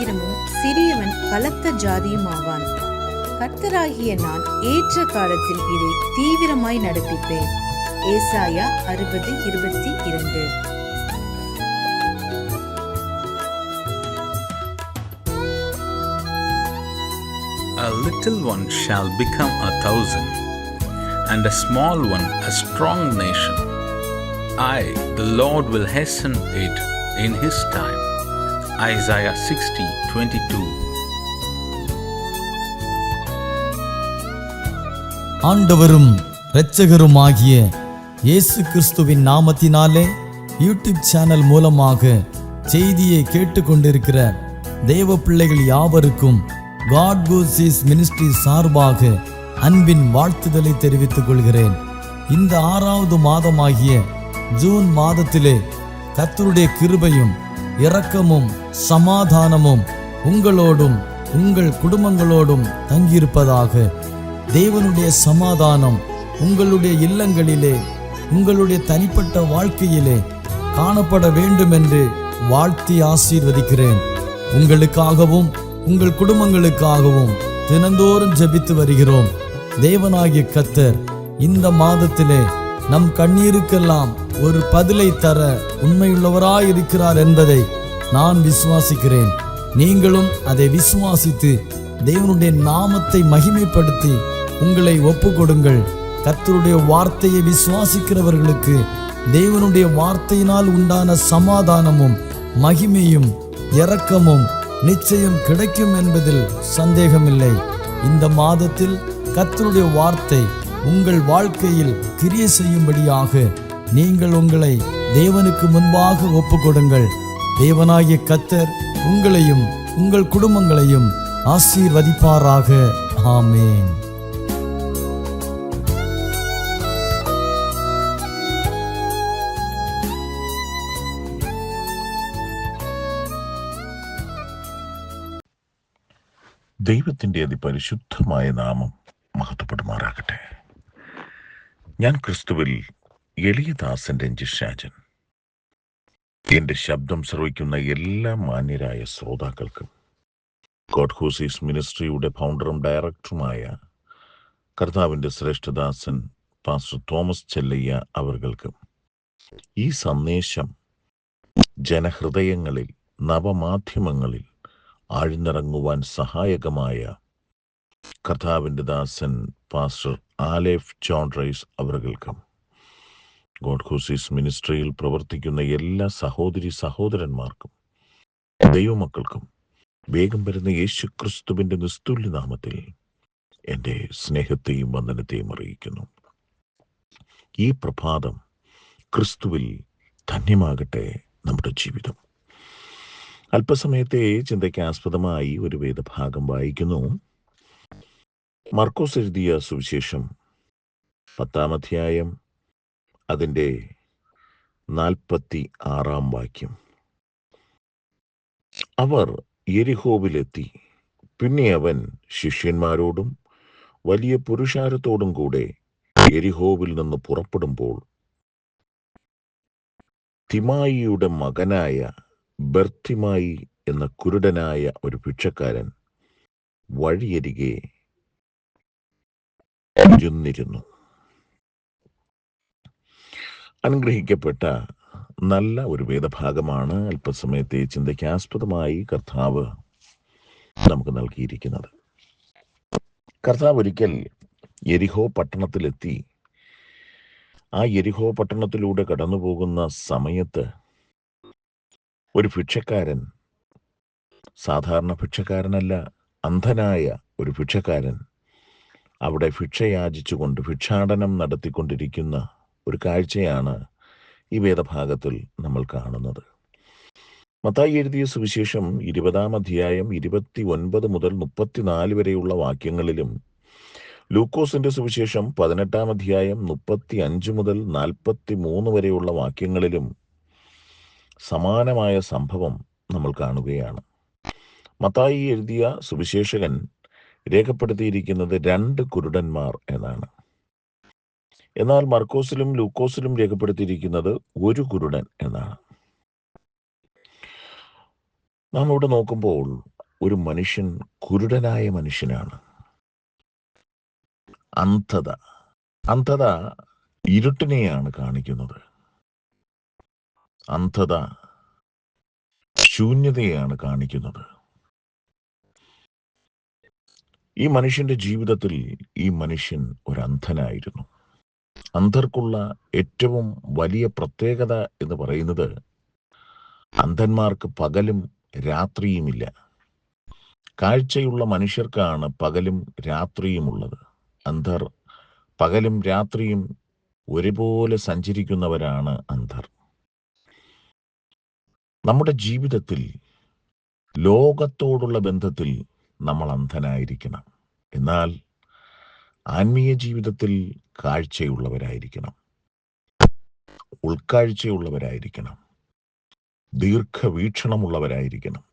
ஆயிரமும் சிறியவன் பலத்த ஜாதியுமாவான். கர்த்தராகிய நான் ஏற்ற காலத்தில் இதை தீவிரமாய் நடப்பிப்பேன். ஏசாயா 60:22. A little one shall become 1,000, and a small one a strong nation. I, the Lord, will hasten it in his time. Isaiah 60:22. ஆண்டவரும் இரட்சகருமாகிய இயேசு கிறிஸ்துவின் நாமத்தினாலே யூடியூப் சேனல் மூலமாக செய்தியை கேட்டுக்கொண்டிருக்கிற தேவ பிள்ளைகள் யாவருக்கும் காட் கோசிஸ் மினிஸ்ட்ரி சார்பாக அன்பின் வாழ்த்துதலை தெரிவித்துக் கொள்கிறேன். இந்த 6வது மாதமாகிய ஜூன் மாதத்திலே கர்த்தருடைய கிருபையும் இரக்கமும் சமாதானமும் உங்களோடும் உங்கள் குடும்பங்களோடும் தங்கியிருப்பதாக. தேவனுடைய சமாதானம் உங்களுடைய இல்லங்களிலே உங்களுடைய தனிப்பட்ட வாழ்க்கையிலே காணப்பட வேண்டும் என்று வாழ்த்தி ஆசீர்வதிக்கிறேன். உங்களுக்காகவும் உங்கள் குடும்பங்களுக்காகவும் தினந்தோறும் ஜெபித்து வருகிறோம். தேவனாகிய கர்த்தர் இந்த மாதத்திலே நம் கண்ணீருக்கெல்லாம் ஒரு பதிலை தர உண்மையுள்ளவராயிருக்கிறார் என்பதை நான் விசுவாசிக்கிறேன். நீங்களும் அதை விசுவாசித்து தேவனுடைய நாமத்தை மகிமைப்படுத்தி உங்களை ஒப்பு கொடுங்கள். கர்த்தருடைய வார்த்தையை விசுவாசிக்கிறவர்களுக்கு தேவனுடைய வார்த்தையினால் உண்டான சமாதானமும் மகிமையும் இரக்கமும் நிச்சயம் கிடைக்கும் என்பதில் சந்தேகமில்லை. இந்த மாதத்தில் கர்த்தருடைய வார்த்தை உங்கள் வாழ்க்கையில் கிரியை செய்யும்படியாக நீங்கள் உங்களை தேவனுக்கு முன்பாக ஒப்பு கொடுங்கள். தேவனாகிய கர்த்தர் உங்களையும் உங்கள் குடும்பங்களையும் ஆசீர்வதிப்பாராக. ஆமென். ദൈവത്തിൻ്റെ അതിപരിശുദ്ധമായ നാമം മഹത്വപ്പെടുമാറാകട്ടെ. ഞാൻ ക്രിസ്തുവിൽ എളിയദാസൻ രഞ്ജിത് ഷാജൻ. എൻ്റെ ശബ്ദം ശ്രവിക്കുന്ന എല്ലാ മാന്യരായ ശ്രോതാക്കൾക്കും ഗോഡ് ഹോസീസ് മിനിസ്ട്രിയുടെ ഫൗണ്ടറും ഡയറക്ടറുമായ കർത്താവിൻ്റെ ശ്രേഷ്ഠദാസൻ പാസ്റ്റർ തോമസ് ചെല്ലയ്യ അവർകൾക്കും ഈ സന്ദേശം ജനഹൃദയങ്ങളിൽ നവമാധ്യമങ്ങളിൽ ആഴ്ന്നിറങ്ങുവാൻ സഹായകമായ കർത്താവിൻ്റെ ദാസൻ പാസ്റ്റർ ആലേഫ് ജോൺ റൈസ് അവർകൾക്കും ഗോഡ് ഹോസീസ് മിനിസ്ട്രിയിൽ പ്രവർത്തിക്കുന്ന എല്ലാ സഹോദരി സഹോദരന്മാർക്കും ദൈവമക്കൾക്കും വേഗം വരുന്ന യേശു ക്രിസ്തുവിൻ്റെ നിസ്തുല്യ നാമത്തിൽ എൻ്റെ സ്നേഹത്തെയും വന്ദനത്തെയും അറിയിക്കുന്നു. ഈ പ്രഭാതം ക്രിസ്തുവിൽ ധന്യമാകട്ടെ നമ്മുടെ ജീവിതം. അല്പസമയത്തെ ചിന്തയ്ക്ക് ആസ്പദമായി ഒരു വേദഭാഗം വായിക്കുന്നു. മർക്കോസ് എഴുതിയ സുവിശേഷം 10-ാം അധ്യായം അതിൻ്റെ 46-ാം വാക്യം. അവർ യെരിഹോവിലെത്തി. പിന്നെ അവൻ ശിഷ്യന്മാരോടും വലിയ പുരുഷാരത്തോടും കൂടെ യെരിഹോവിൽ നിന്ന് പുറപ്പെടുമ്പോൾ തിമായിയുടെ മകനായ ബർത്തിമായി എന്ന കുരുടനായ ഒരു ഭിക്ഷക്കാരൻ വഴിയരികെ ഇരുന്നിരുന്നു. അനുഗ്രഹിക്കപ്പെട്ട നല്ല ഒരു വേദഭാഗമാണ് അല്പസമയത്തെ ചിന്തയ്ക്ക് ആസ്പദമായി കർത്താവ് നമുക്ക് നൽകിയിരിക്കുന്നത്. കർത്താവ് ഒരിക്കൽ യെരിഹോ പട്ടണത്തിലെത്തി. ആ യെരിഹോ പട്ടണത്തിലൂടെ കടന്നു പോകുന്ന സമയത്ത് ഒരു ഭിക്ഷക്കാരൻ, സാധാരണ ഭിക്ഷക്കാരനല്ല, അന്ധനായ ഒരു ഭിക്ഷക്കാരൻ അവിടെ ഭിക്ഷയാചിച്ചുകൊണ്ട് ഭിക്ഷാടനം നടത്തിക്കൊണ്ടിരിക്കുന്ന ഒരു കാഴ്ചയാണ് ഈ വേദഭാഗത്തിൽ നമ്മൾ കാണുന്നത്. മത്തായി എഴുതിയ സുവിശേഷം 20-ാം അധ്യായം 29 മുതൽ 34 വരെയുള്ള വാക്യങ്ങളിലും ലൂക്കോസിന്റെ സുവിശേഷം 18-ാം അധ്യായം 35 മുതൽ 43 വരെയുള്ള വാക്യങ്ങളിലും സമാനമായ സംഭവം നമ്മൾ കാണുകയാണ്. മത്തായി എഴുതിയ സുവിശേഷകൻ രേഖപ്പെടുത്തിയിരിക്കുന്നത് 2 കുരുടന്മാർ എന്നാണ്. എന്നാൽ മർക്കോസിലും ലൂക്കോസിലും രേഖപ്പെടുത്തിയിരിക്കുന്നത് 1 കുരുടൻ എന്നാണ്. നാം ഇവിടെ നോക്കുമ്പോൾ ഒരു മനുഷ്യൻ കുരുടനായ മനുഷ്യനാണ്. അന്ധത ഇരുട്ടിനെയാണ് കാണിക്കുന്നത്. അന്ധത ശൂന്യതയാണ് കാണിക്കുന്നത്. ഈ മനുഷ്യന്റെ ജീവിതത്തിൽ ഈ മനുഷ്യൻ ഒരു അന്ധനായിരുന്നു. അന്ധർക്കുള്ള ഏറ്റവും വലിയ പ്രത്യേകത എന്ന് പറയുന്നത്, അന്ധന്മാർക്ക് പകലും രാത്രിയുമില്ല. കാഴ്ചയുള്ള മനുഷ്യർക്കാണ് പകലും രാത്രിയുമുള്ളത്. അന്ധർ പകലും രാത്രിയും ഒരുപോലെ സഞ്ചരിക്കുന്നവരാണ് അന്ധർ. നമ്മുടെ ജീവിതത്തിൽ ലോകത്തോടുള്ള ബന്ധത്തിൽ നമ്മൾ അന്ധനായിരിക്കണം. എന്നാൽ ആത്മീയ ജീവിതത്തിൽ കാഴ്ചയുള്ളവരായിരിക്കണം, ഉൾക്കാഴ്ചയുള്ളവരായിരിക്കണം, ദീർഘവീക്ഷണമുള്ളവരായിരിക്കണം.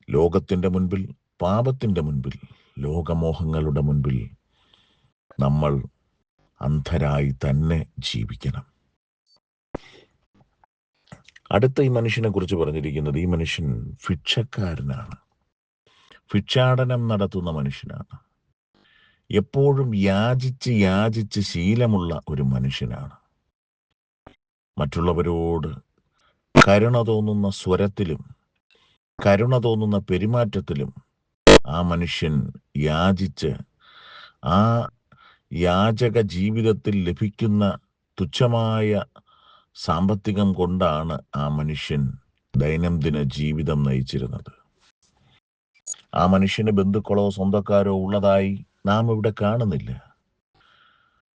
ലോകത്തിൻ്റെ മുൻപിൽ, പാപത്തിൻ്റെ മുൻപിൽ, ലോകമോഹങ്ങളുടെ മുൻപിൽ നമ്മൾ അന്ധരായി തന്നെ ജീവിക്കണം. അടുത്ത ഈ മനുഷ്യനെ കുറിച്ച് പറഞ്ഞിരിക്കുന്നത്, ഈ മനുഷ്യൻ ഭിക്ഷക്കാരനാണ്, ഭിക്ഷാടനം നടത്തുന്ന മനുഷ്യനാണ്. എപ്പോഴും യാചിച്ച് യാചിച്ച് ശീലമുള്ള ഒരു മനുഷ്യനാണ്. മറ്റുള്ളവരോട് കരുണ തോന്നുന്ന സ്വരത്തിലും കരുണ തോന്നുന്ന പെരുമാറ്റത്തിലും ആ മനുഷ്യൻ യാചിച്ച്, ആ യാചക ജീവിതത്തിൽ ലഭിക്കുന്ന തുച്ഛമായ സാമ്പത്തികം കൊണ്ടാണ് ആ മനുഷ്യൻ ദൈനംദിന ജീവിതം നയിച്ചിരുന്നത്. ആ മനുഷ്യന് ബന്ധുക്കളോ സ്വന്തക്കാരോ ഉള്ളതായി നാം ഇവിടെ കാണുന്നില്ല.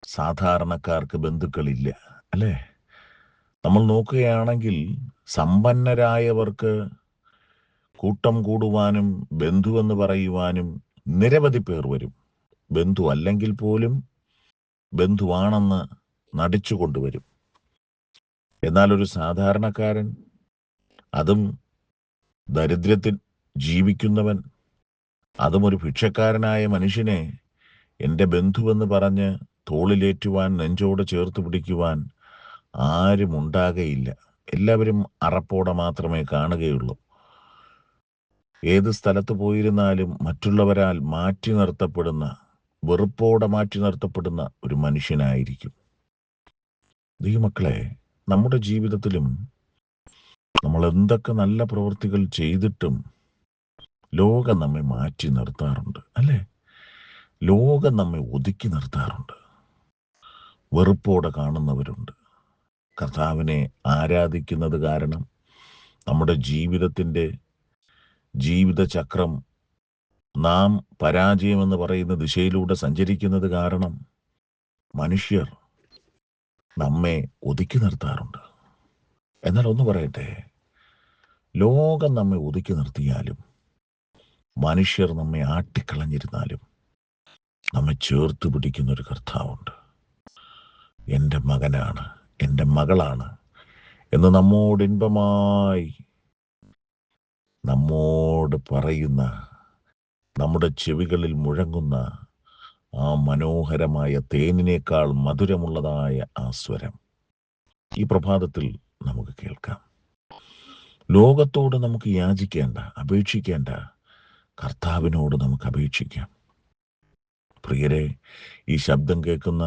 സാധാരണക്കാർക്ക് ബന്ധുക്കളില്ല, അല്ലേ? നമ്മൾ നോക്കുകയാണെങ്കിൽ സമ്പന്നരായവർക്ക് കൂട്ടം കൂടുവാനും ബന്ധുവെന്ന് പറയുവാനും നിരവധി പേർ വരും. ബന്ധു അല്ലെങ്കിൽ പോലും ബന്ധുവാണെന്ന് നടിച്ചു കൊണ്ടുവരും. എന്നാൽ ഒരു സാധാരണക്കാരൻ, അതും ദരിദ്രത്തിൽ ജീവിക്കുന്നവൻ, അതും ഒരു ഭിക്ഷക്കാരനായ മനുഷ്യനെ എൻ്റെ ബന്ധുവെന്ന് പറഞ്ഞ് തോളിലേറ്റുവാൻ, നെഞ്ചോട് ചേർത്ത് പിടിക്കുവാൻ ആരും ഉണ്ടാകയില്ല. എല്ലാവരും അറപ്പോടെ മാത്രമേ കാണുകയുള്ളൂ. ഏത് സ്ഥലത്ത് പോയിരുന്നാലും മറ്റുള്ളവരാൽ മാറ്റി നിർത്തപ്പെടുന്ന, വെറുപ്പോടെ മാറ്റി നിർത്തപ്പെടുന്ന ഒരു മനുഷ്യനായിരിക്കും. ദൈവമക്കളെ, നമ്മുടെ ജീവിതത്തിലും നമ്മൾ എന്തൊക്കെ നല്ല പ്രവൃത്തികൾ ചെയ്തിട്ടും ലോകം നമ്മെ മാറ്റി നിർത്താറുണ്ട്, അല്ലേ? ലോകം നമ്മെ ഒതുക്കി നിർത്താറുണ്ട്. വെറുപ്പോടെ കാണുന്നവരുണ്ട്. കർത്താവിനെ ആരാധിക്കുന്നത് കാരണം നമ്മുടെ ജീവിതചക്രം നാം പരാജയമെന്ന് പറയുന്ന ദിശയിലൂടെ സഞ്ചരിക്കുന്നത് കാരണം മനുഷ്യർ നമ്മെ ഒതുക്കി നിർത്താറുണ്ട്. എന്നാൽ ഒന്ന് പറയട്ടെ, ലോകം നമ്മെ ഒതുക്കി നിർത്തിയാലും, മനുഷ്യർ നമ്മെ ആട്ടിക്കളഞ്ഞിരുന്നാലും, നമ്മെ ചേർത്ത് പിടിക്കുന്ന ഒരു കർത്താവുണ്ട്. എൻ്റെ മകനാണ്, എൻ്റെ മകളാണ് എന്ന് നമ്മോട് ഇൻപമായി നമ്മോട് പറയുന്ന, നമ്മുടെ ചെവികളിൽ മുഴങ്ങുന്ന ആ മനോഹരമായ തേനിനേക്കാൾ മധുരമുള്ളതായ ആ സ്വരം ഈ പ്രഭാതത്തിൽ നമുക്ക് കേൾക്കാം. ലോകത്തോട് നമുക്ക് യാചിക്കേണ്ട, അപേക്ഷിക്കേണ്ട, കർത്താവിനോട് നമുക്ക് അപേക്ഷിക്കാം. പ്രിയരെ, ഈ ശബ്ദം കേൾക്കുന്ന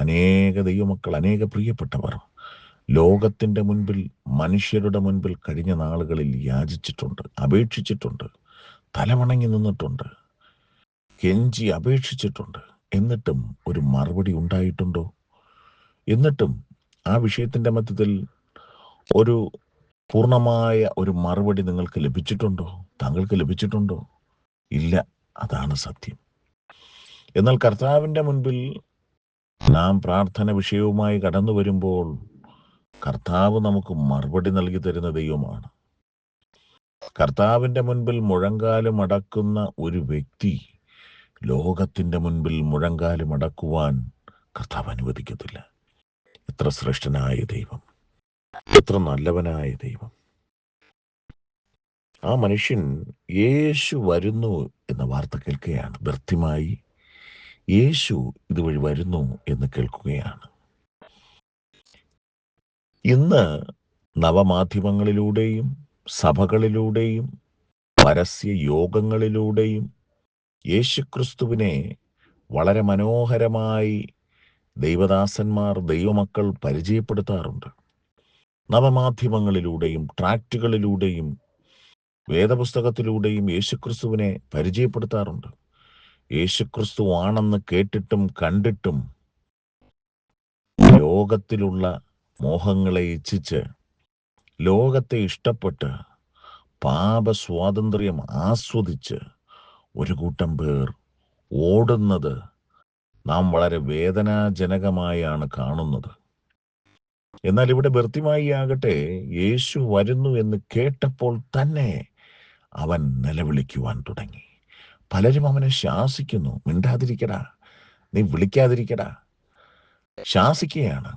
അനേക ദൈവമക്കൾ, അനേക പ്രിയപ്പെട്ടവർ ലോകത്തിൻ്റെ മുൻപിൽ, മനുഷ്യരുടെ മുൻപിൽ കഴിഞ്ഞ നാളുകളിൽ യാചിച്ചിട്ടുണ്ട്, അപേക്ഷിച്ചിട്ടുണ്ട്, തലവണങ്ങി നിന്നിട്ടുണ്ട്, കെഞ്ചി അപേക്ഷിച്ചിട്ടുണ്ട്. എന്നിട്ടും ഒരു മറുപടി ഉണ്ടായിട്ടുണ്ടോ? എന്നിട്ടും ആ വിഷയത്തിൻ്റെ മധ്യത്തിൽ ഒരു പൂർണ്ണമായ ഒരു മറുപടി നിങ്ങൾക്ക് ലഭിച്ചിട്ടുണ്ടോ? താങ്കൾക്ക് ലഭിച്ചിട്ടുണ്ടോ? ഇല്ല, അതാണ് സത്യം. എന്നാൽ കർത്താവിൻ്റെ മുൻപിൽ നാം പ്രാർത്ഥന വിഷയവുമായി കടന്നു വരുമ്പോൾ കർത്താവ് നമുക്ക് മറുപടി നൽകി തരുന്ന ദൈവമാണ്. കർത്താവിൻ്റെ മുൻപിൽ മുഴങ്കാലും അടക്കുന്ന ഒരു വ്യക്തി ലോകത്തിൻ്റെ മുൻപിൽ മുഴങ്കാലും അടക്കുവാൻ കർത്താവ് അനുവദിക്കത്തില്ല. എത്ര ശ്രേഷ്ഠനായ ദൈവം, എത്ര നല്ലവനായ ദൈവം. ആ മനുഷ്യൻ യേശു വരുന്നു എന്ന വാർത്ത കേൾക്കുകയാണ്. വ്യർത്ഥമായി യേശു ഇതുവഴി വരുന്നു എന്ന് കേൾക്കുകയാണ്. ഇന്ന് നവമാധ്യമങ്ങളിലൂടെയും സഭകളിലൂടെയും പരസ്യ യോഗങ്ങളിലൂടെയും യേശുക്രിസ്തുവിനെ വളരെ മനോഹരമായി ദൈവദാസന്മാർ, ദൈവമക്കൾ പരിചയപ്പെടുത്താറുണ്ട്. നവമാധ്യമങ്ങളിലൂടെയും ട്രാക്റ്റുകളിലൂടെയും വേദപുസ്തകത്തിലൂടെയും യേശുക്രിസ്തുവിനെ പരിചയപ്പെടുത്താറുണ്ട്. യേശുക്രിസ്തു ആണെന്ന് കേട്ടിട്ടും കണ്ടിട്ടും ലോകത്തിലുള്ള മോഹങ്ങളെ ഇച്ഛിച്ച്, ലോകത്തെ ഇഷ്ടപ്പെട്ട്, പാപസ്വാതന്ത്ര്യം ആസ്വദിച്ച് ഒരു കൂട്ടം പേർ ഓടുന്നത് നാം വളരെ വേദനാജനകമായാണ് കാണുന്നത്. എന്നാൽ ഇവിടെ ബർത്തിമായി ആകട്ടെ, യേശു വരുന്നു എന്ന് കേട്ടപ്പോൾ തന്നെ അവൻ നിലവിളിക്കുവാൻ തുടങ്ങി. പലരും അവനെ ശാസിക്കുന്നു, മിണ്ടാതിരിക്കടാ, നീ വിളിക്കാതിരിക്കടാ, ശാസിക്കുകയാണ്.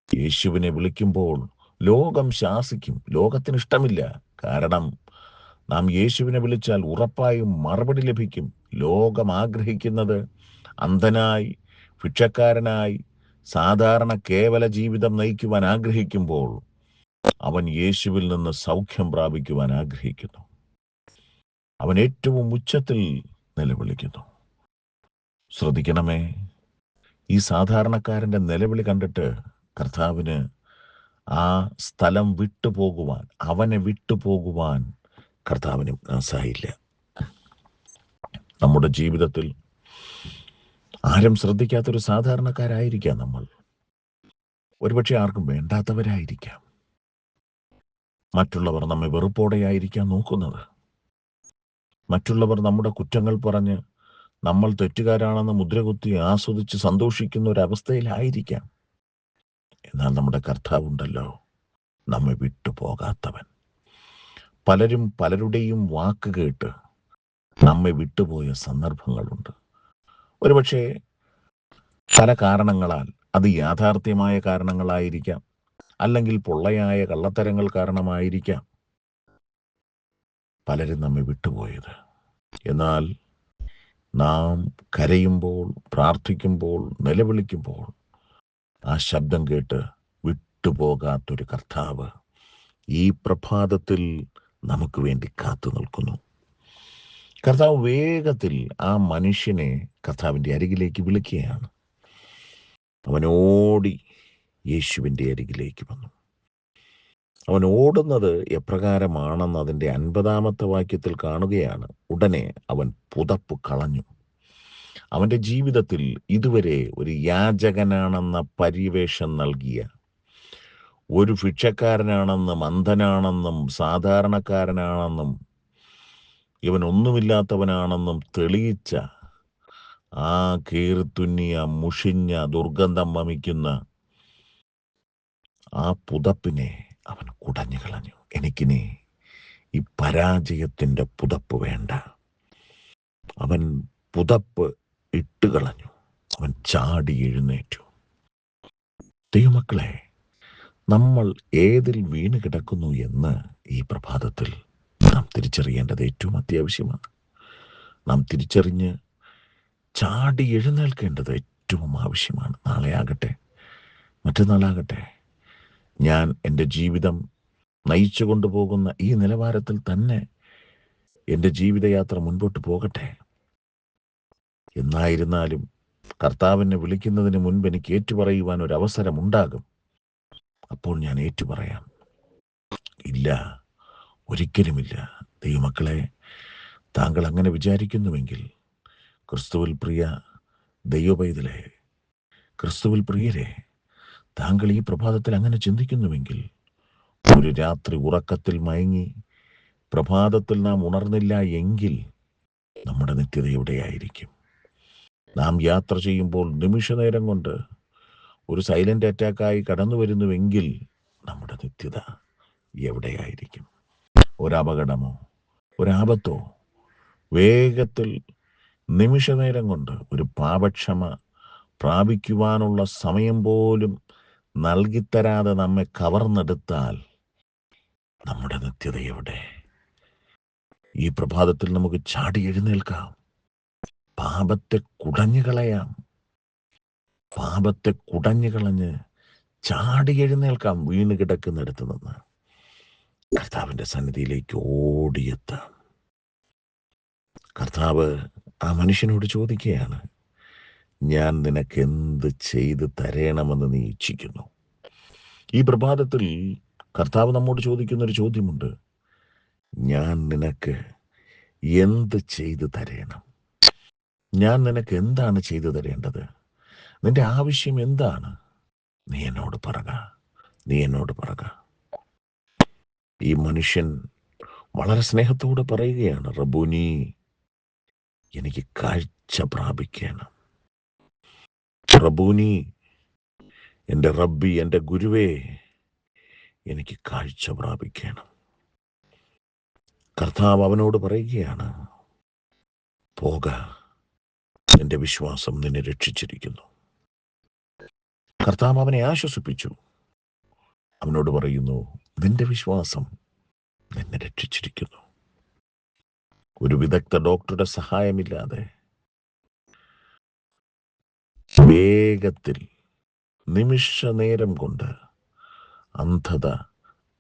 യേശുവിനെ വിളിക്കുമ്പോൾ ലോകം ശാസിക്കും. ലോകത്തിന് ഇഷ്ടമില്ല. കാരണം നാം യേശുവിനെ വിളിച്ചാൽ ഉറപ്പായും മറുപടി ലഭിക്കും. ലോകം ആഗ്രഹിക്കുന്നത് അന്ധനായി, ഭിക്ഷക്കാരനായി, സാധാരണ കേവല ജീവിതം നയിക്കുവാൻ ആഗ്രഹിക്കുമ്പോൾ അവൻ യേശുവിൽ നിന്ന് സൗഖ്യം പ്രാപിക്കുവാൻ ആഗ്രഹിക്കുന്നു. അവൻ ഏറ്റവും ഉച്ചത്തിൽ നിലവിളിക്കുന്നു. ശ്രദ്ധിക്കണമേ, ഈ സാധാരണക്കാരൻ്റെ നിലവിളി കണ്ടിട്ട് കർത്താവിന് ആ സ്ഥലം വിട്ടുപോകുവാൻ, അവനെ വിട്ടുപോകുവാൻ കർത്താവിന് മനസ്സായില്ല. നമ്മുടെ ജീവിതത്തിൽ ആരും ശ്രദ്ധിക്കാത്തൊരു സാധാരണക്കാരായിരിക്കാം നമ്മൾ. ഒരുപക്ഷെ ആർക്കും വേണ്ടാത്തവരായിരിക്കാം. മറ്റുള്ളവർ നമ്മെ വെറുപ്പോടെയായിരിക്കാം നോക്കുന്നത്. മറ്റുള്ളവർ നമ്മുടെ കുറ്റങ്ങൾ പറഞ്ഞ് നമ്മൾ തെറ്റുകാരാണെന്ന് മുദ്രകുത്തി ആസ്വദിച്ച് സന്തോഷിക്കുന്ന ഒരവസ്ഥയിലായിരിക്കാം. എന്നാൽ നമ്മുടെ കർത്താവുണ്ടല്ലോ, നമ്മെ വിട്ടുപോകാത്തവൻ. പലരും പലരുടെയും വാക്ക് കേട്ട് നമ്മെ വിട്ടുപോയ സന്ദർഭങ്ങളുണ്ട്. ഒരുപക്ഷെ പല കാരണങ്ങളാൽ, അത് യാഥാർത്ഥ്യമായ കാരണങ്ങളായിരിക്കാം, അല്ലെങ്കിൽ പൊള്ളയായ കള്ളത്തരങ്ങൾ കാരണമായിരിക്കാം പലരും നമ്മെ വിട്ടുപോയത്. എന്നാൽ നാം കരയുമ്പോൾ, പ്രാർത്ഥിക്കുമ്പോൾ, നിലവിളിക്കുമ്പോൾ ആ ശബ്ദം കേട്ട് വിട്ടുപോകാത്തൊരു കർത്താവ് ഈ പ്രഭാതത്തിൽ നമുക്ക് വേണ്ടി കാത്തു നിൽക്കുന്നു. കർത്താവ് വേഗത്തിൽ ആ മനുഷ്യനെ കർത്താവിൻ്റെ അരികിലേക്ക് വിളിക്കുകയാണ്. അവൻ ഓടി യേശുവിൻ്റെ അരികിലേക്ക് വന്നു. അവൻ ഓടുന്നത് എപ്രകാരമാണെന്ന് അതിൻ്റെ 50-ാമത്തെ വാക്യത്തിൽ കാണുകയാണ്. ഉടനെ അവൻ പുതപ്പ് കളഞ്ഞു. അവൻ്റെ ജീവിതത്തിൽ ഇതുവരെ ഒരു യാചകനാണെന്ന പരിവേഷം നൽകിയ, ഒരു ഭിക്ഷക്കാരനാണെന്നും അന്ധനാണെന്നും സാധാരണക്കാരനാണെന്നും ഇവൻ ഒന്നുമില്ലാത്തവനാണെന്നും തെളിയിച്ച ആ കീറിത്തുന്നിയ, മുഷിഞ്ഞ, ദുർഗന്ധം വമിക്കുന്ന ആ പുതപ്പിനെ അവൻ കുടഞ്ഞു കളഞ്ഞു. എനിക്കിനി ഈ പരാജയത്തിൻ്റെ പുതപ്പ് വേണ്ട. അവൻ പുതപ്പ് ഇട്ടുകളഞ്ഞു. അവൻ ചാടി എഴുന്നേറ്റു. ദൈവമക്കളെ, നമ്മൾ ഏതിൽ വീണ് കിടക്കുന്നു എന്ന് ഈ പ്രഭാതത്തിൽ നാം തിരിച്ചറിയേണ്ടത് ഏറ്റവും അത്യാവശ്യമാണ്. നാം തിരിച്ചറിഞ്ഞ് ചാടി എഴുന്നേൽക്കേണ്ടത് ഏറ്റവും ആവശ്യമാണ്. നാളെ ആകട്ടെ, മറ്റന്നാളാകട്ടെ, ഞാൻ എൻ്റെ ജീവിതം നയിച്ചു കൊണ്ടുപോകുന്ന ഈ നിലവാരത്തിൽ തന്നെ എൻ്റെ ജീവിതയാത്ര മുൻപോട്ട് പോകട്ടെ. എന്നായിരുന്നാലും കർത്താവിനെ വിളിക്കുന്നതിന് മുൻപ് എനിക്ക് ഏറ്റുപറയുവാൻ ഒരു അവസരം ഉണ്ടാകും. അപ്പോൾ ഞാൻ ഏറ്റുപറയാം. ഇല്ല, ഒരിക്കലുമില്ല. ദൈവമക്കളെ, താങ്കൾ അങ്ങനെ വിചാരിക്കുന്നുവെങ്കിൽ, ക്രിസ്തുവിൽ പ്രിയ ദൈവപൈതലേ, ക്രിസ്തുവിൽ പ്രിയരെ, താങ്കൾ ഈ പ്രഭാതത്തിൽ അങ്ങനെ ചിന്തിക്കുന്നുവെങ്കിൽ, ഒരു രാത്രി ഉറക്കത്തിൽ മയങ്ങി പ്രഭാതത്തിൽ നാം ഉണർന്നില്ല എങ്കിൽ നമ്മുടെ നിത്യത എവിടെയായിരിക്കും? നാം യാത്ര ചെയ്യുമ്പോൾ നിമിഷനേരം കൊണ്ട് ഒരു സൈലന്റ് അറ്റാക്കായി കടന്നു വരുന്നുവെങ്കിൽ നമ്മുടെ നിത്യത എവിടെയായിരിക്കും? ഒരപകടമോ ഒരാപത്തോ വേഗത്തിൽ നിമിഷനേരം കൊണ്ട് ഒരു പാപക്ഷമ പ്രാപിക്കുവാനുള്ള സമയം പോലും നൽകിത്തരാതെ നമ്മെ കവർന്നെടുത്താൽ നമ്മുടെ നിത്യത എവിടെ? ഈ പ്രഭാതത്തിൽ നമുക്ക് ചാടി എഴുന്നേൽക്കാം. പാപത്തെ കുടഞ്ഞു കളയാം. പാപത്തെ കുടഞ്ഞു കളഞ്ഞ് ചാടി എഴുന്നേൽക്കാം, വീണ് കിടക്കുന്നിടത്ത് നിന്ന് കർത്താവിൻ്റെ സന്നിധിയിലേക്ക് ഓടിയെത്താം. കർത്താവ് ആ മനുഷ്യനോട് ചോദിക്കുകയാണ്, ഞാൻ നിനക്ക് എന്ത് ചെയ്ത് തരണമെന്ന് നീ ഇച്ഛിക്കുന്നു? ഈ പ്രഭാതത്തിൽ കർത്താവ് നമ്മോട് ചോദിക്കുന്നൊരു ചോദ്യമുണ്ട്. ഞാൻ നിനക്ക് എന്ത് ചെയ്തു തരേണം? ഞാൻ നിനക്ക് എന്താണ് ചെയ്തു തരേണ്ടത്? നിന്റെ ആവശ്യം എന്താണ്? നീ എന്നോട് പറക. ഈ മനുഷ്യൻ വളരെ സ്നേഹത്തോടെ പറയുകയാണ്, റബ്ബൂനി, എനിക്ക് കാഴ്ച പ്രാപിക്കണം. റബ്ബൂനി, എൻ്റെ റബ്ബി, എൻ്റെ ഗുരുവേ, എനിക്ക് കാഴ്ച പ്രാപിക്കണം. കർത്താവ് അവനോട് പറയുകയാണ്, പോക, എൻ്റെ വിശ്വാസം നിന്നെ രക്ഷിച്ചിരിക്കുന്നു. കർത്താവ് അവനെ ആശ്വസിപ്പിച്ചു. അവനോട് പറയുന്നു, നിന്റെ വിശ്വാസം നിന്നെ രക്ഷിച്ചിരിക്കുന്നു. ഒരു വിദഗ്ധ ഡോക്ടറുടെ സഹായമില്ലാതെ വേഗത്തിൽ നിമിഷ നേരം കൊണ്ട് അന്ധത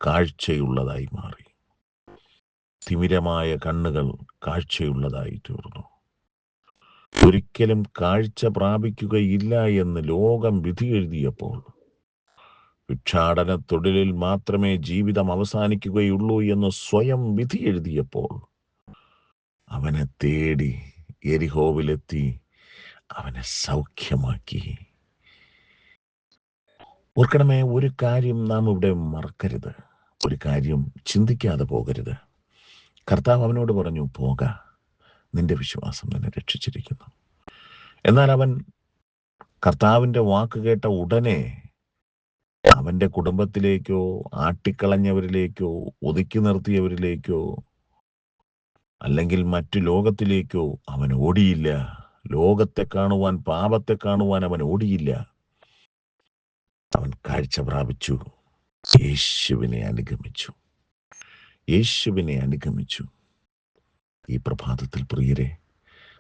കാഴ്ചയുള്ളതായി മാറി. തിമിരമായ കണ്ണുകൾ കാഴ്ചയുള്ളതായി തീർന്നു. ഒരിക്കലും കാഴ്ച പ്രാപിക്കുകയില്ല എന്ന് ലോകം വിധി എഴുതിയപ്പോൾ, ഭിക്ഷാടന തൊഴിലിൽ മാത്രമേ ജീവിതം അവസാനിക്കുകയുള്ളൂ എന്ന് സ്വയം വിധി എഴുതിയപ്പോൾ, അവനെ തേടി യെരിഹോവിലെത്തി അവനെ സൗഖ്യമാക്കി. ഓർക്കണമേ, ഒരു കാര്യം നാം ഇവിടെ മറക്കരുത്, ഒരു കാര്യം ചിന്തിക്കാതെ പോകരുത്. കർത്താവ് അവനോട് പറഞ്ഞു, പോക, നിന്റെ വിശ്വാസം നിന്നെ രക്ഷിച്ചിരിക്കുന്നു. എന്നാൽ അവൻ കർത്താവിൻ്റെ വാക്ക് കേട്ട ഉടനെ അവൻ്റെ കുടുംബത്തിലേക്കോ ആട്ടിക്കളഞ്ഞവരിലേക്കോ ഒതുക്കി നിർത്തിയവരിലേക്കോ അല്ലെങ്കിൽ മറ്റു ലോകത്തിലേക്കോ അവൻ ഓടിയില്ല. ലോകത്തെ കാണുവാൻ, പാപത്തെ കാണുവാൻ അവൻ ഓടിയില്ല. അവൻ കാഴ്ച പ്രാപിച്ചു, യേശുവിനെ അനുഗമിച്ചു. ഈ പ്രഭാതത്തിൽ പ്രിയരെ,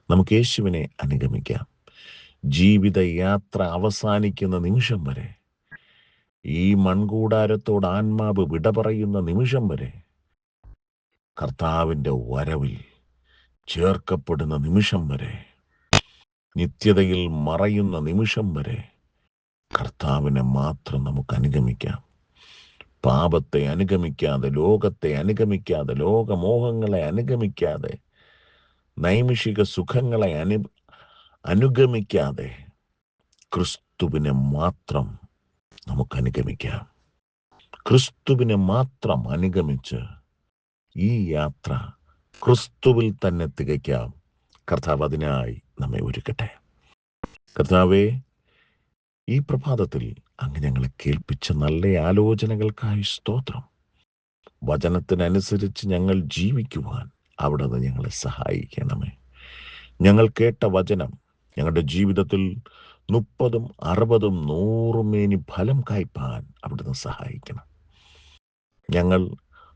നമുക്ക് യേശുവിനെ അനുഗമിക്കാം. ജീവിതയാത്ര അവസാനിക്കുന്ന നിമിഷം വരെ, ഈ മൺകൂടാരത്തോട് ആത്മാവ് വിട പറയുന്ന നിമിഷം വരെ, കർത്താവിൻ്റെ വരവിൽ ചേർക്കപ്പെടുന്ന നിമിഷം വരെ, നിത്യതയിൽ മറയുന്ന നിമിഷം വരെ കർത്താവിനെ മാത്രം നമുക്ക് അനുഗമിക്കാം. പാപത്തെ അനുഗമിക്കാതെ, ലോകത്തെ അനുഗമിക്കാതെ, ലോകമോഹങ്ങളെ അനുഗമിക്കാതെ, നൈമിഷിക സുഖങ്ങളെ അനുഗമിക്കാതെ ക്രിസ്തുവിനെ മാത്രം നമുക്ക് അനുഗമിക്കാം. ക്രിസ്തുവിനെ മാത്രം അനുഗമിച്ച് ഈ യാത്ര ക്രിസ്തുവിൽ തന്നെ തികയ്ക്കാം. കർത്താവ് അതിനായി നമ്മെ ഒരുക്കട്ടെ. കർത്താവേ, ഈ പ്രഭാതത്തിൽ അങ്ങ് ഞങ്ങളെ കേൾപ്പിച്ച നല്ല ആലോചനകൾക്കായി സ്തോത്രം. വചനത്തിനനുസരിച്ച് ഞങ്ങൾ ജീവിക്കുവാൻ അവിടുന്ന് ഞങ്ങളെ സഹായിക്കണമേ. ഞങ്ങൾ കേട്ട വചനം ഞങ്ങളുടെ ജീവിതത്തിൽ 30, 60, 100 മേനി ഫലം കായ്പാൻ അവിടുന്ന് സഹായിക്കണം. ഞങ്ങൾ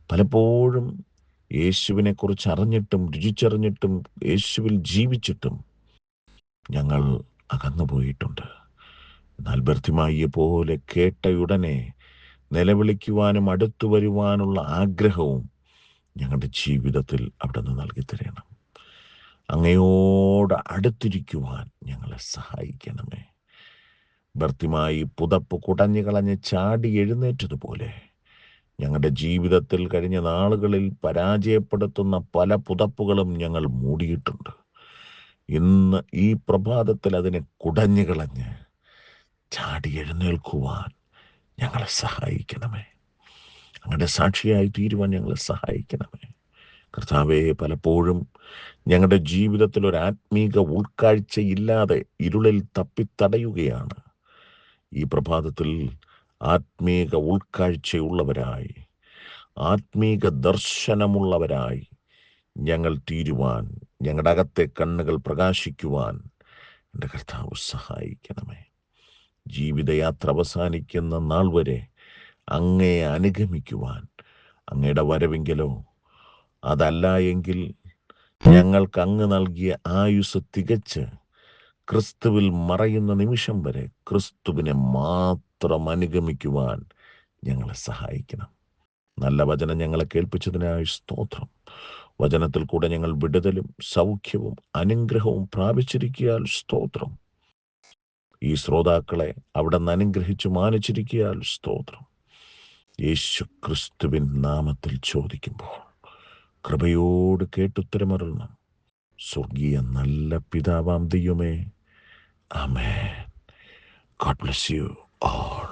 പലപ്പോഴും യേശുവിനെ കുറിച്ച് അറിഞ്ഞിട്ടും രുചിച്ചറിഞ്ഞിട്ടും യേശുവിൽ ജീവിച്ചിട്ടും ഞങ്ങൾ അകന്നുപോയിട്ടുണ്ട്. എന്നാൽ ബർത്തിമായിയെ പോലെ കേട്ടയുടനെ നിലവിളിക്കുവാനും അടുത്തു വരുവാനുള്ള ആഗ്രഹവും ഞങ്ങളുടെ ജീവിതത്തിൽ അവിടുന്ന് നൽകി തരണം. അങ്ങയോട് അടുത്തിരിക്കുവാൻ ഞങ്ങളെ സഹായിക്കണമേ. ബർത്തിമായി പുതപ്പ് കുടഞ്ഞു കളഞ്ഞ് ചാടി എഴുന്നേറ്റതുപോലെ ഞങ്ങളുടെ ജീവിതത്തിൽ കഴിഞ്ഞ നാളുകളിൽ പരാജയപ്പെടുത്തുന്ന പല പുതപ്പുകളും ഞങ്ങൾ മൂടിയിട്ടുണ്ട്. ഇന്ന് ഈ പ്രഭാതത്തിൽ അതിനെ കുടഞ്ഞു കളഞ്ഞ് ചാടി എഴുന്നേൽക്കുവാൻ ഞങ്ങളെ സഹായിക്കണമേ. അങ്ങയുടെ സാക്ഷിയായി തീരുവാൻ ഞങ്ങളെ സഹായിക്കണമേ. കർത്താവേ, പലപ്പോഴും ഞങ്ങളുടെ ജീവിതത്തിൽ ഒരു ആത്മീക ഉൾക്കാഴ്ചയില്ലാതെ ഇരുളിൽ തപ്പിത്തടയുകയാണ്. ഈ പ്രഭാതത്തിൽ ആത്മീക ഉൾക്കാഴ്ചയുള്ളവരായി, ആത്മീക ദർശനമുള്ളവരായി ഞങ്ങൾ തീരുവാൻ, ഞങ്ങളുടെ അകത്തെ കണ്ണുകൾ പ്രകാശിക്കുവാൻ എൻ്റെ കർത്താവ് സഹായിക്കണമേ. ജീവിതയാത്ര അവസാനിക്കുന്ന നാൾ വരെ അങ്ങയെ അനുഗമിക്കുവാൻ, അങ്ങയുടെ വരവെങ്കിലോ അതല്ല എങ്കിൽ ഞങ്ങൾക്ക് അങ്ങ് നൽകിയ ആയുസ് തികച്ച് ക്രിസ്തുവിൽ മറയുന്ന നിമിഷം വരെ ക്രിസ്തുവിനെ മാത്രം അനുഗമിക്കുവാൻ ഞങ്ങളെ സഹായിക്കണം. നല്ല വചനം ഞങ്ങളെ കേൾപ്പിച്ചതിനായി സ്തോത്രം. വചനത്തിൽ കൂടെ ഞങ്ങൾ വിടുതലും സൗഖ്യവും അനുഗ്രഹവും പ്രാപിച്ചിരിക്കയാൽ സ്തോത്രം. ഈ ശ്രോതാക്കളെ അവിടെ നിന്ന് അനുഗ്രഹിച്ചു മാനിച്ചിരിക്കയാൽ സ്തോത്രം. യേശു ക്രിസ്തുവിൻ നാമത്തിൽ ചോദിക്കുമ്പോൾ കൃപയോട് കേട്ടുത്തരമരുളണം. സ്വർഗീയ നല്ല പിതാവാം ദൈവമേ, ആമേൻ. God bless you all.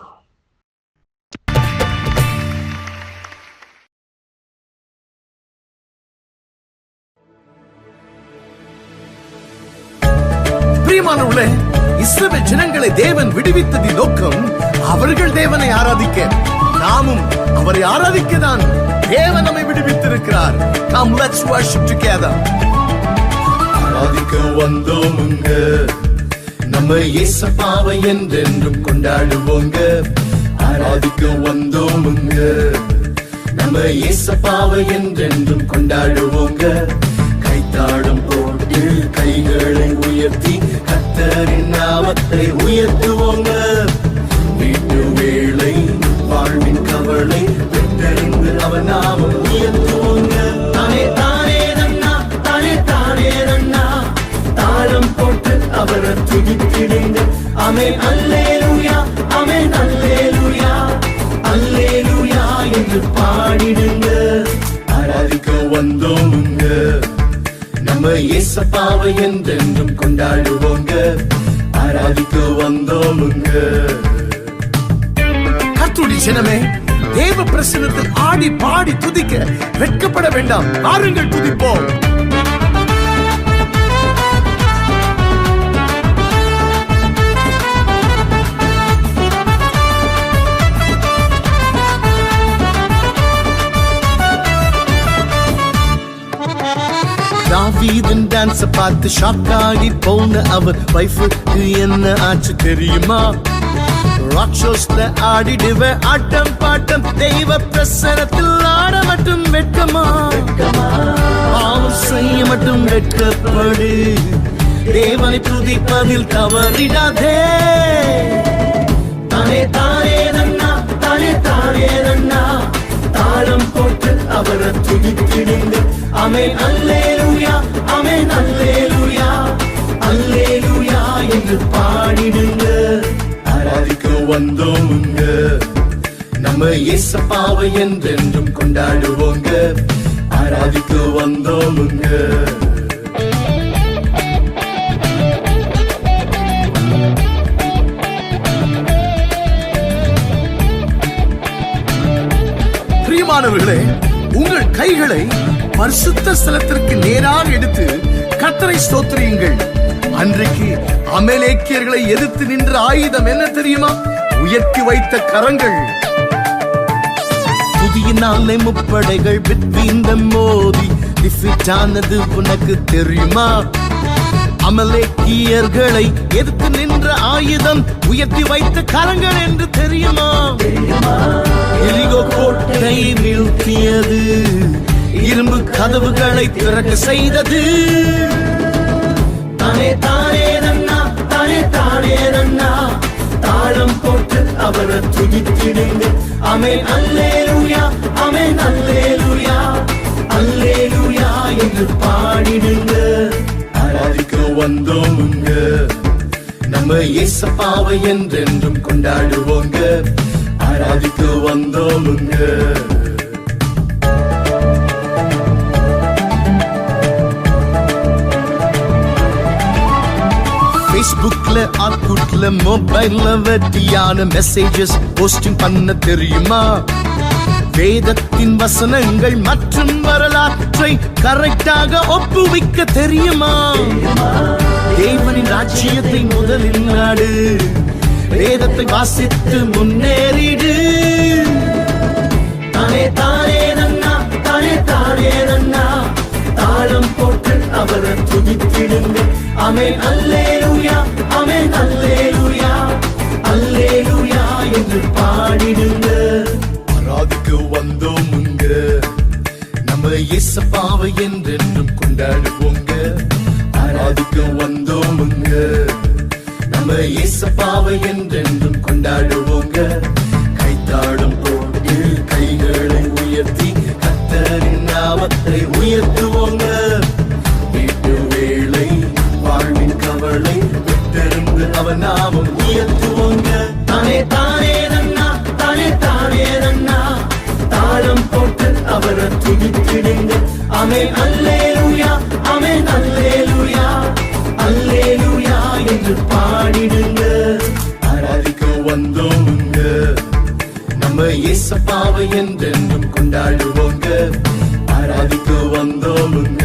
பிரியமானவர்களே, இஸ்ரவேல் ஜனங்களை தேவன் விடுவித்ததின் நோக்கம் அவர்கள் தேவனை ஆராதிக்க, நாமும் அவரை ஆராதிக்கதான் தேவன் நம்மை விடுவித்திருக்கிறார். Come, let's worship together. ஆராதிக்க வந்தோமுங்க, நம்ம இயேசுவை என்றென்றும் கொண்டாடுவோங்க. ஆராதிக்க வந்தோமுங்க, நம்ம இயேசுவை என்றென்றும் கொண்டாடுவோங்க. கைத்தாளம் போட்டு கைகளை உயர்த்தி கர்த்தரின் நாமத்தை உயர்த்துவோங்க. வீட்டு வேளை வாழ்வின் கவலை வெட்டறிந்து அவன் நாமம் உயர்த்துவோங்க. தானே தானே நன்னா, தானே தானே நன்னா, தாளம் போட்டு அவரை துதித்திடுங்க. ஆமென் அல்லேலூயா, ஆமென் அல்லேலூயா, அல்லேலூயா என்று பாடிடுங்க. ஆராதிக்க வந்தோமுங்க, நம்ம இயேசுவை என்றென்றும் கொண்டாடுவோங்க. ஆராதிக்க வந்தோமுங்க. கர்த்தருடைய ஜனமே, தேவ பிரசன்னத்தில் ஆடி பாடி துதிக்க வெட்கப்பட வேண்டாம். வாருங்கள் துதிப்போம். தாவீதின் டான்ஸ பார்த்து ஷாக் ஆகி போன அவர் வைஃபுக்கு என்ன ஆச்சு தெரியுமா? ராக்ஷோஸ்ல ஆடிடுவ ஆட்டம் பாட்டம், தெய்வ பிரசனத்தில் ஆட மட்டும் வெட்கமா? பாவம் செய்ய மட்டும் வெட்கப்படு, தேவனை துதிப்பதில் தவறிடாதே. தானே தானே நன்னா, தானே தானே நன்னா, தாளம் போட்டு அவரை துதித்திடுங்க. ஆமென் அல்லேலூயா, ஆமென் அல்லேலூயா, அல்லேலூயா என்று பாடிடுங்க. ஆராதிக்க வந்தோமுங்க, நம்ம இயேசுவை என்றென்றும் கொண்டாடுவோங்க. ஆராதிக்க வந்தோமுங்க. பிரியமானவர்களே, உங்கள் கைகளை பரிசுத்த ஸ்தலத்திற்கு நேராக எடுத்து கர்த்தரை ஸ்தோத்திரியுங்கள். அன்றைக்கு அமலேக்கியர்களை எதிர்த்து நின்ற ஆயுதம் என்ன தெரியுமா? உயர்த்தி வைத்த கரங்கள். துதியினாலே முப்படைகள் விட்வீந்த மோதி டிஃபிட்டானது உனக்கு தெரியுமா? அமலேக்கியர்களை எதிர்த்து நின்ற ஆயுதம் உயர்த்தி வைத்த கரங்கள் என்று தெரியுமா? எரிகோ கோட்டை வீழ்த்தியது, இரும்பு கதவுகளை திறக்க செய்தது. தானே தானே நன்னா, தானே தானே நன்னா, தாளம் போட்டு அவரை துதித்திடுங்க. ஆமென் அல்லேலூயா, ஆமென் அல்லேலூயா, அல்லேலூயா என்று பாடிடுங்க. ஆராதிக்க வந்தோமுங்க, நம்ம இயேசுவை என்றென்றும் கொண்டாடுவோங்க. ஆராதிக்க வந்தோமுங்க. ஃபேஸ்புக்ல ஆர்குட்ல மொபைல்ல வெட்டியான மெசேஜஸ் போஸ்டிங் பண்ண தெரியுமா? வேதத்தின் வசனங்கள் மற்றும் வரலாற்றை கரெக்டாக ஒப்புவிக்க தெரியுமா? தேவனின் ராஜ்யத்தை முதலில் நாடு, வேதத்தை வாசித்து முன்னேறிடு. தானே தானே நன்னா, தானே தானே நன்னா, தாளம் போட்டு அவரை துதித்திடுங்க. ஆமென் அல்லேலூயா, ஆமென் அல்லேலூயா, அல்லேலூயா என்று பாடிடுங்க. ஆராதிக்க வந்தோமுங்க, நம்ம இயேசுவை என்றென்றும் கொண்டாடுவோங்க. ஆராதிக்க வந்தோமுங்க, நம்ம இயேசுவை என்றென்றும் கொண்டாடுவோங்க. ஆமென் அல்லேலூயா, ஆமென் அல்லேலூயா, அல்லேலூயா என்று பாடிடுங்க. ஆராதிக்க வந்தோமுங்க, நம்ம இயேசப்பாவை என்றென்றும் கொண்டாடுவோங்க. ஆராதிக்க வந்தோமுங்க.